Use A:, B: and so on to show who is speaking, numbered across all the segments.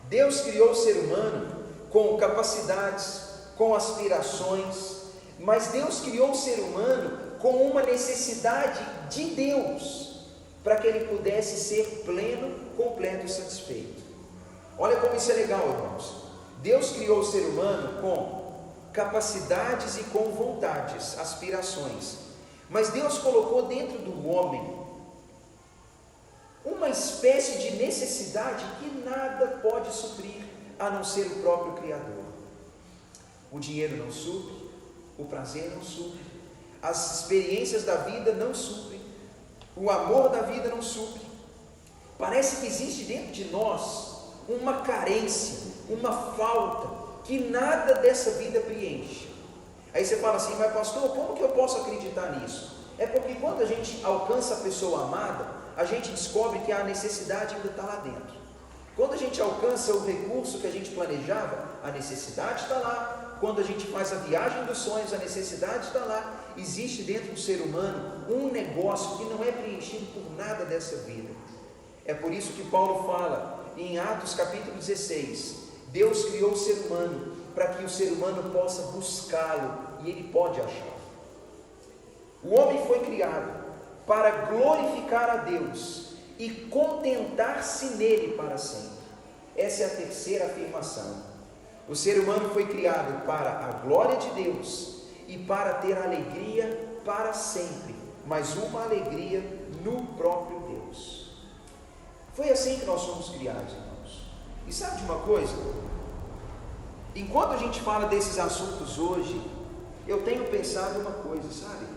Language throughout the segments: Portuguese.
A: Deus criou o ser humano com capacidades, com aspirações, mas Deus criou o ser humano com uma necessidade de Deus, para que ele pudesse ser pleno, completo e satisfeito. Olha como isso é legal, irmãos. Deus criou o ser humano com capacidades e com vontades, aspirações, mas Deus colocou dentro do homem uma espécie de necessidade que nada pode suprir a não ser o próprio Criador. O dinheiro não supre, o prazer não supre, as experiências da vida não suprem, o amor da vida não supre. Parece que existe dentro de nós uma carência, uma falta que nada dessa vida preenche. Aí você fala assim: mas pastor, como que eu posso acreditar nisso? É porque quando a gente alcança a pessoa amada, a gente descobre que a necessidade ainda está lá dentro. Quando a gente alcança o recurso que a gente planejava, a necessidade está lá. Quando a gente faz a viagem dos sonhos, a necessidade está lá. Existe dentro do ser humano um negócio que não é preenchido por nada dessa vida. É por isso que Paulo fala em Atos capítulo 16, Deus criou o ser humano para que o ser humano possa buscá-lo, e ele pode achá-lo. O homem foi criado para glorificar a Deus e contentar-se nele para sempre. Essa é a terceira afirmação. O ser humano foi criado para a glória de Deus e para ter alegria para sempre, mas uma alegria no próprio Deus. Foi assim que nós fomos criados, irmãos. E sabe de uma coisa? Enquanto a gente fala desses assuntos hoje, eu tenho pensado uma coisa, sabe?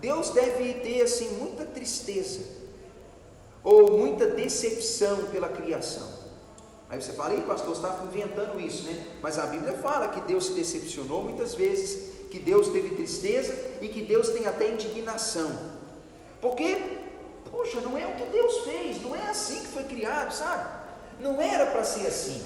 A: Deus deve ter assim muita tristeza ou muita decepção pela criação. Aí você fala: ei pastor, você está inventando isso, né? Mas a Bíblia fala que Deus se decepcionou muitas vezes, que Deus teve tristeza e que Deus tem até indignação. Porque, poxa, não é o que Deus fez, não é assim que foi criado, sabe? Não era para ser assim.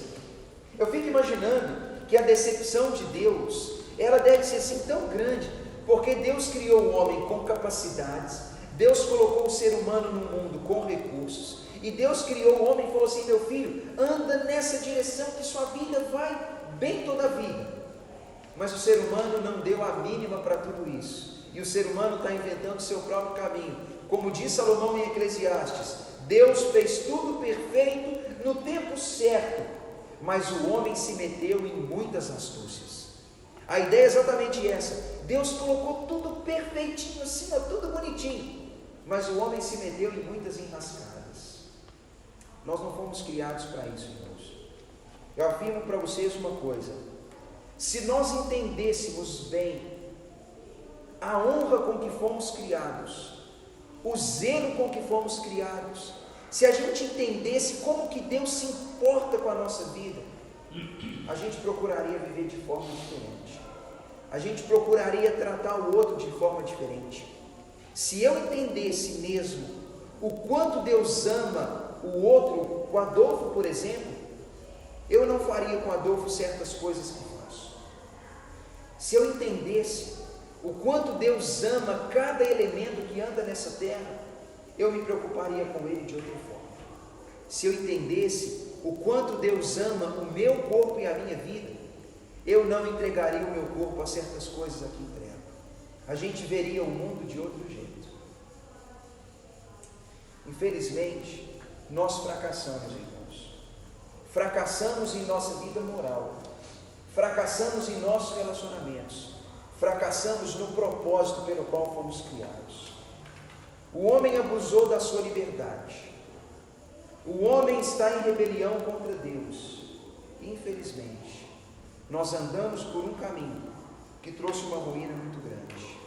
A: Eu fico imaginando que a decepção de Deus, ela deve ser assim tão grande, porque Deus criou o homem com capacidades, Deus colocou o ser humano no mundo com recursos, e Deus criou o homem e falou assim: meu filho, anda nessa direção que sua vida vai bem toda a vida. Mas o ser humano não deu a mínima para tudo isso, e o ser humano está inventando o seu próprio caminho. Como diz Salomão em Eclesiastes, Deus fez tudo perfeito no tempo certo, mas o homem se meteu em muitas astúcias. A ideia é exatamente essa: Deus colocou tudo perfeitinho assim, tudo bonitinho, mas o homem se meteu em muitas enrascadas. Nós não fomos criados para isso, irmãos. Eu afirmo para vocês uma coisa: se nós entendêssemos bem a honra com que fomos criados, o zelo com que fomos criados, se a gente entendesse como que Deus se importa com a nossa vida, a gente procuraria viver de forma diferente, a gente procuraria tratar o outro de forma diferente. Se eu entendesse mesmo o quanto Deus ama o outro, o Adolfo, por exemplo, eu não faria com Adolfo certas coisas que faço. Se eu entendesse o quanto Deus ama cada elemento que anda nessa terra, eu me preocuparia com ele de outra forma. Se eu entendesse o quanto Deus ama o meu corpo e a minha vida, eu não entregaria o meu corpo a certas coisas aqui em treco. A gente veria o mundo de outro jeito. Infelizmente, nós fracassamos, irmãos. Fracassamos em nossa vida moral, fracassamos em nossos relacionamentos, fracassamos no propósito pelo qual fomos criados. O homem abusou da sua liberdade. O homem está em rebelião contra Deus. Infelizmente, nós andamos por um caminho que trouxe uma ruína muito grande.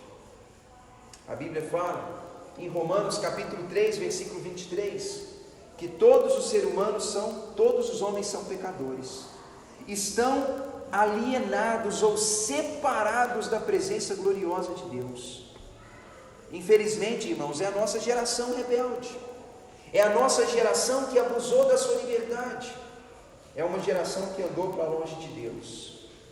A: A Bíblia fala em Romanos capítulo 3, versículo 23, que todos os homens são pecadores, estão alienados ou separados da presença gloriosa de Deus. Infelizmente, irmãos, é a nossa geração rebelde, é a nossa geração que abusou da sua liberdade, é uma geração que andou para longe de Deus.